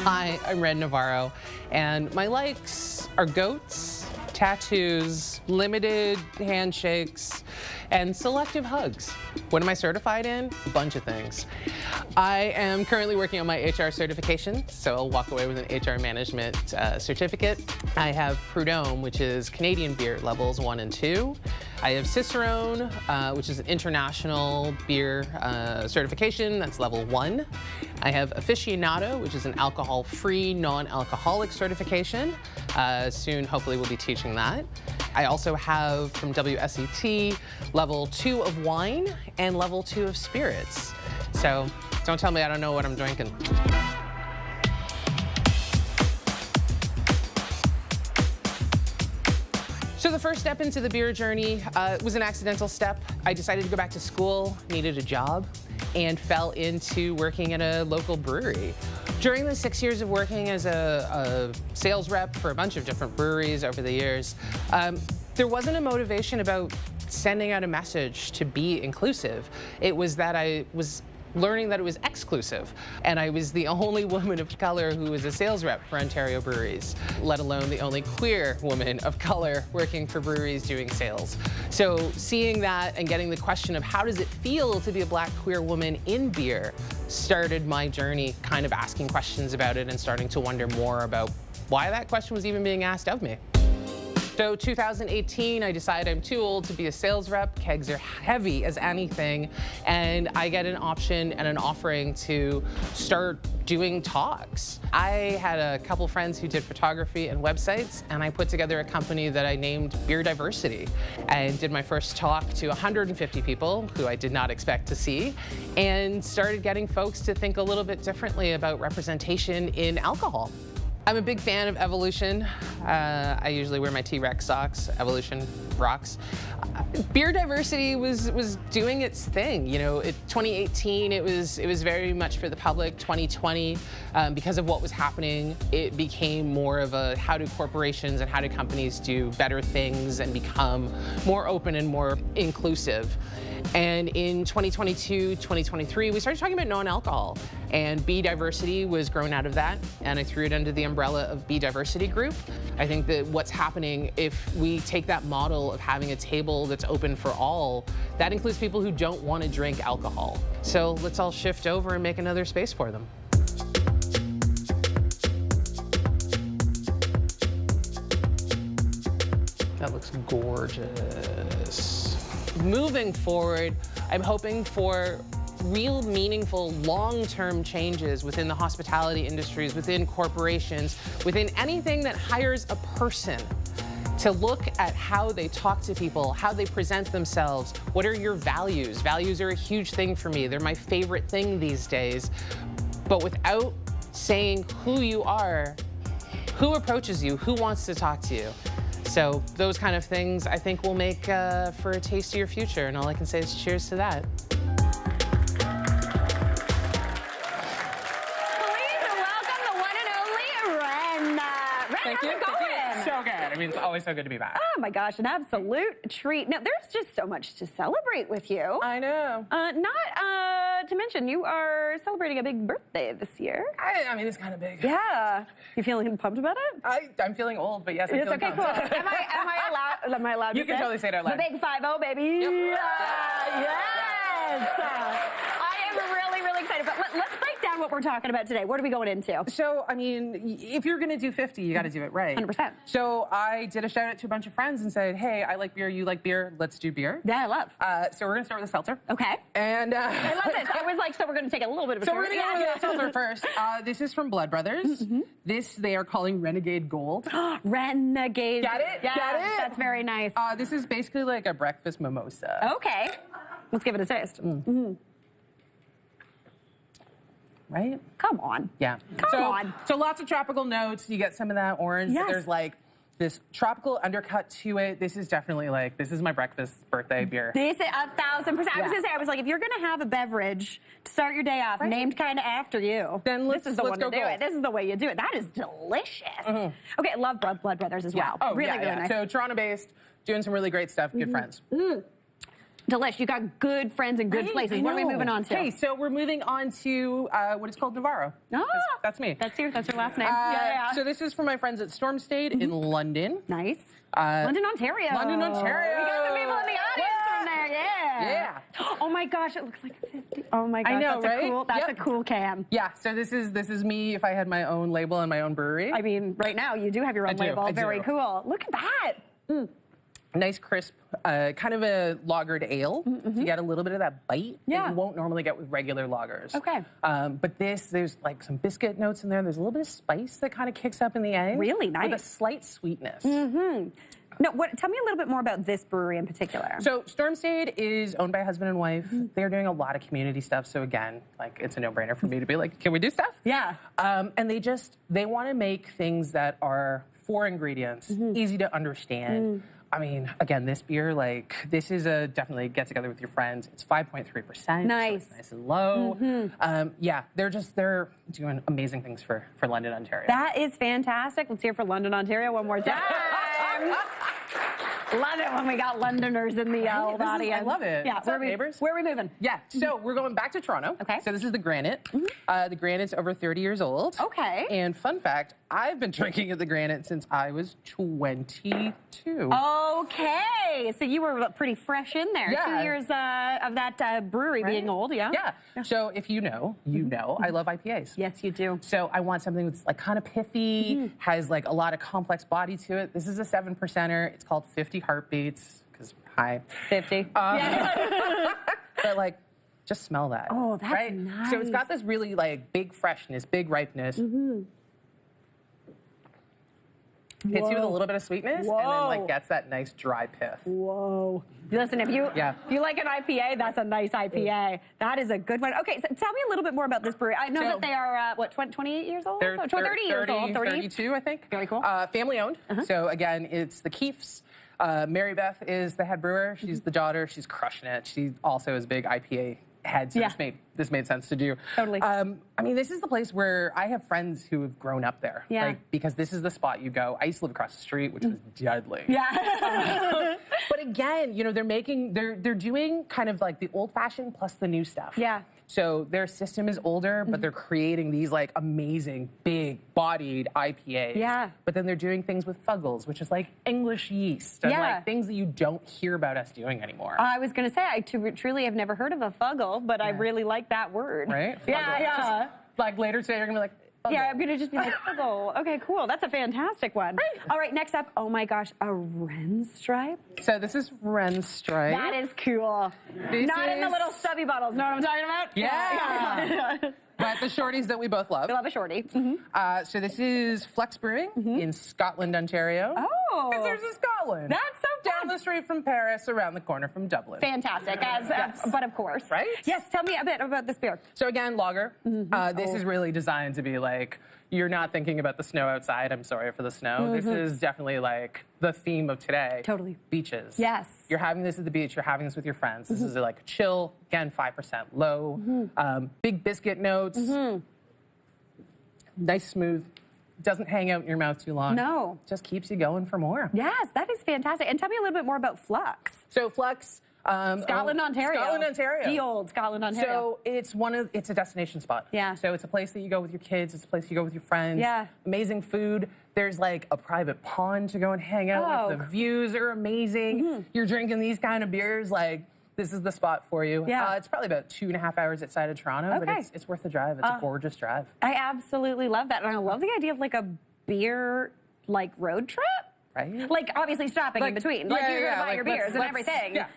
Hi, I'm Ren Navarro, and my likes are goats, tattoos, limited handshakes, and selective hugs. What am I certified in? A bunch of things. I am currently working on my HR certification, so I'll walk away with an HR management certificate. I have Prud'homme, which is Canadian beer levels 1 and 2. I have Cicerone, which is an international beer certification, that's level 1. I have Aficionado, which is an alcohol-free, non-alcoholic certification. Soon, hopefully, we'll be teaching that. I also have from WSET level 2 of wine and level 2 of spirits. So don't tell me I don't know what I'm drinking. So the first step into the beer journey was an accidental step. I decided to go back to school, needed a job, and fell into working at a local brewery. During the 6 years of working as a sales rep for a bunch of different breweries over the years, there wasn't a motivation about sending out a message to be inclusive. It was that I was learning that it was exclusive, and I was the only woman of color who was a sales rep for Ontario breweries, let alone the only queer woman of color working for breweries doing sales. So seeing that and getting the question of how does it feel to be a Black queer woman in beer started my journey kind of asking questions about it and starting to wonder more about why that question was even being asked of me. So 2018, I decided I'm too old to be a sales rep. Kegs are heavy as anything. And I get an option and an offering to start doing talks. I had a couple friends who did photography and websites, and I put together a company that I named Beer Diversity and did my first talk to 150 people who I did not expect to see, and started getting folks to think a little bit differently about representation in alcohol. I'm a big fan of Evolution. I usually wear my T-Rex socks. Evolution rocks. Beer Diversity was doing its thing. You know, 2018 it was very much for the public. 2020, because of what was happening, it became more of a how do corporations and how do companies do better things and become more open and more inclusive. And in 2022, 2023, we started talking about non-alcohol, and Be Diversity was grown out of that, and I threw it under the umbrella of Be Diversity Group. I think that what's happening, if we take that model of having a table that's open for all, that includes people who don't want to drink alcohol. So let's all shift over and make another space for them. That looks gorgeous. Moving forward, I'm hoping for real meaningful long-term changes within the hospitality industries, within corporations, within anything that hires a person to look at how they talk to people, how they present themselves. What are your values? Values are a huge thing for me. They're my favorite thing these days. But without saying who you are, who approaches you, who wants to talk to you? So those kind of things I think will make for a tastier future, and all I can say is cheers to that. Please welcome the one and only Ren. Ren, Thank you. how's it going? So good. I mean, it's always so good to be back. Oh my gosh, an absolute treat. Now, there's just so much to celebrate with you. I know. Not to mention, you are celebrating a big birthday this year. I mean, it's kind of big. Yeah. You feeling pumped about it? I'm feeling old, but yes, I'm It's feeling okay, cool. pumped. Am I allowed to You can say? totally say it out loud. The big 5-0, baby. Yep. Yes. I am really, really excited. But let's break down what we're talking about today. What are we going into? So, I mean, if you're going to do 50, you got to do it right. 100%. So I did a shout out to a bunch of friends and said, hey, I like beer, you like beer, let's do beer. Yeah, I love. So we're going to start with a seltzer. Okay. And I love this. I was like, so we're going to take a little bit of a so tour. we're going to go with the seltzer first. This is from Blood Brothers. This they are calling Renegade Gold. Renegade. Get it? Yeah, Get it? that's very nice. This is basically like a breakfast mimosa. Okay. Let's give it a taste. Right? Come on. Yeah. Come on. So lots of tropical notes. You get some of that orange. Yes. But there's like this tropical undercut to it. This is definitely like, this is my breakfast birthday beer. This is 1,000%. I was going to say, I was like, if you're going to have a beverage to start your day off, named kind of after you, Then this is the one to go do gold. it. This is the way you do it. That is delicious. Okay, I love Blood Brothers as well. Oh, really, yeah, really yeah. nice. So Toronto-based, doing some really great stuff. Good friends. Delish, you got good friends and good places. What are we moving on to? Okay, so we're moving on to what is called Navarro. Oh, that's me. That's your last name. So this is for my friends at Storm Stayed in London. Nice. London, Ontario. London, Ontario. We got some people in the audience from there. Yeah. Oh my gosh, it looks like 50. Oh my gosh, I know, that's a cool can. Yeah, so this is me if I had my own label and my own brewery. I mean, right now you do have your own label. I Very do. cool. Look at that. Nice, crisp, kind of a lagered ale. So you get a little bit of that bite that you won't normally get with regular lagers. Okay. But there's like some biscuit notes in there. There's a little bit of spice that kind of kicks up in the end. Really nice. With a slight sweetness. No, tell me a little bit more about this brewery in particular. So Storm Stayed is owned by a husband and wife. They're doing a lot of community stuff. So again, like it's a no-brainer for me to be like, can we do stuff? Yeah. And they want to make things that are 4 ingredients, easy to understand. I mean, again, this beer, like, this is a definitely get together with your friends. It's 5.3%. Nice. So it's nice and low. Yeah, they're doing amazing things for London, Ontario. That is fantastic. Let's hear for London, Ontario one more time. Love it when we got Londoners in the audience. I love it. Yeah, What's up, neighbors? Where are we moving? Yeah, so we're going back to Toronto. Okay. So this is the Granite. The Granite's over 30 years old. Okay. And fun fact, I've been drinking at the Granite since I was 22. Okay, so you were pretty fresh in there. Yeah. 2 years of that brewery being old, yeah? Yeah. So if you know, I love IPAs. Yes, you do. So I want something that's like kind of pithy, has like a lot of complex body to it. This is a 7%er. It's called 50 Heartbeats, because hi. 50. But like, just smell that. Oh, that's right? nice. So it's got this really like big freshness, big ripeness. Hits you with a little bit of sweetness, and then like gets that nice dry pith. Whoa. Listen, if you like an IPA, that's a nice IPA. That is a good one. Okay, so tell me a little bit more about this brewery. I know that they are, 28 years old? They're 30 years old. 32, I think. Very cool. Family owned. So again, it's the Keefs. Mary Beth is the head brewer. She's the daughter. She's crushing it. She also is a big IPA head, so this made sense to do. Totally. I mean, this is the place where I have friends who have grown up there. Yeah. Like, because this is the spot you go. I used to live across the street, which was deadly. Yeah. But again, they're doing kind of like the old fashioned plus the new stuff. Yeah. So their system is older, but they're creating these like amazing, big-bodied IPAs. Yeah. But then they're doing things with fuggles, which is like English yeast and like things that you don't hear about us doing anymore. I was going to say, I truly have never heard of a fuggle, but I really like that word. Right? Yeah, yeah. Like later today, you're gonna be like, fuggle. Yeah, I'm going to just be like, fuggle. Okay, cool. That's a fantastic one. Right. All right, next up, oh my gosh, a Ren stripe. So this is Ren Stripe. That is cool. Not in the little stubby bottles. Know what I'm talking about? Yeah. But the shorties that we both love. We love a shorty. So this is Flex Brewing in Scotland, Ontario. Oh. Because there's a Scotland. That's so fun. Down the street from Paris, around the corner from Dublin. Fantastic, but of course. Right? Yes, tell me a bit about this beer. So again, lager. This is really designed to be like, you're not thinking about the snow outside. I'm sorry for the snow. This is definitely like the theme of today. Totally. Beaches. Yes. You're having this at the beach. You're having this with your friends. This is like a chill, again, 5% low. Big biscuit notes. Nice, smooth. Doesn't hang out in your mouth too long. No. Just keeps you going for more. Yes, that is fantastic. And tell me a little bit more about Flux. So Flux. Scotland, Ontario. Scotland, Ontario. The old Scotland, Ontario. So it's a destination spot. Yeah. So it's a place that you go with your kids. It's a place you go with your friends. Yeah. Amazing food. There's like a private pond to go and hang out with. The views are amazing. You're drinking these kind of beers, like this is the spot for you. Yeah. It's probably about 2.5 hours outside of Toronto, but it's worth the drive. It's a gorgeous drive. I absolutely love that. And I love the idea of like a beer like road trip. Right? Like obviously stopping in between. Like you're gonna buy your beers and everything. Yeah,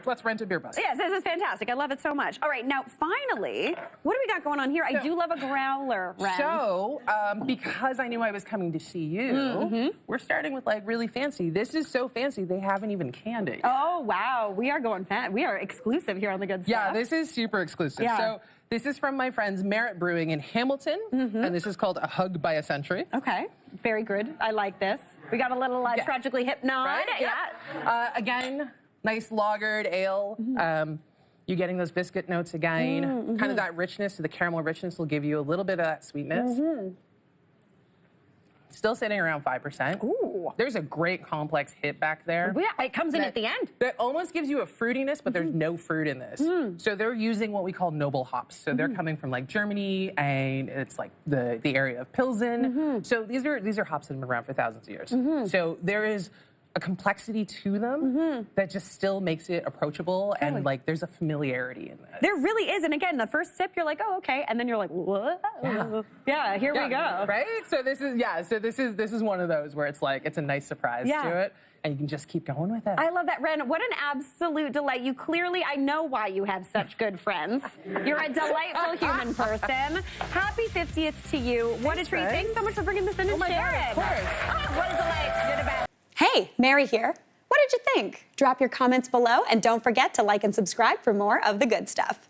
let's rent a beer bus. Yes, this is fantastic. I love it so much. All right, now finally, what do we got going on here? I do love a growler, Ren. So, because I knew I was coming to see you, we're starting with like really fancy. This is so fancy they haven't even canned it yet. Oh wow, we are going we are exclusive here on the Good Stuff. Yeah, this is super exclusive. Yeah. So this is from my friends Merit Brewing in Hamilton, and this is called A Hug by a Century. Okay, very good. I like this. We got a little tragically hip nod. Right? Yeah. Again, nice lagered ale. You're getting those biscuit notes again. Kind of that richness, so the caramel richness will give you a little bit of that sweetness. Still sitting around 5%. Ooh. there's a great complex hit back there. Yeah, it comes in at the end. That almost gives you a fruitiness, but there's no fruit in this. So they're using what we call noble hops. So they're coming from like Germany, and it's like the area of Pilsen. So these are hops that have been around for thousands of years. So there is a complexity to them that just still makes it approachable, and like there's a familiarity in that. There really is, and again, the first sip you're like, oh, okay, and then you're like, what? Yeah, here we go. Right? So this is one of those where it's like it's a nice surprise to it, and you can just keep going with it. I love that, Ren. What an absolute delight. You clearly, I know why you have such good friends. You're a delightful human person. Happy 50th to you. What a treat. Thanks so much for bringing this in and sharing. Of course. What a delight. Good about. Hey, Mary here. What did you think? Drop your comments below and don't forget to like and subscribe for more of the good stuff.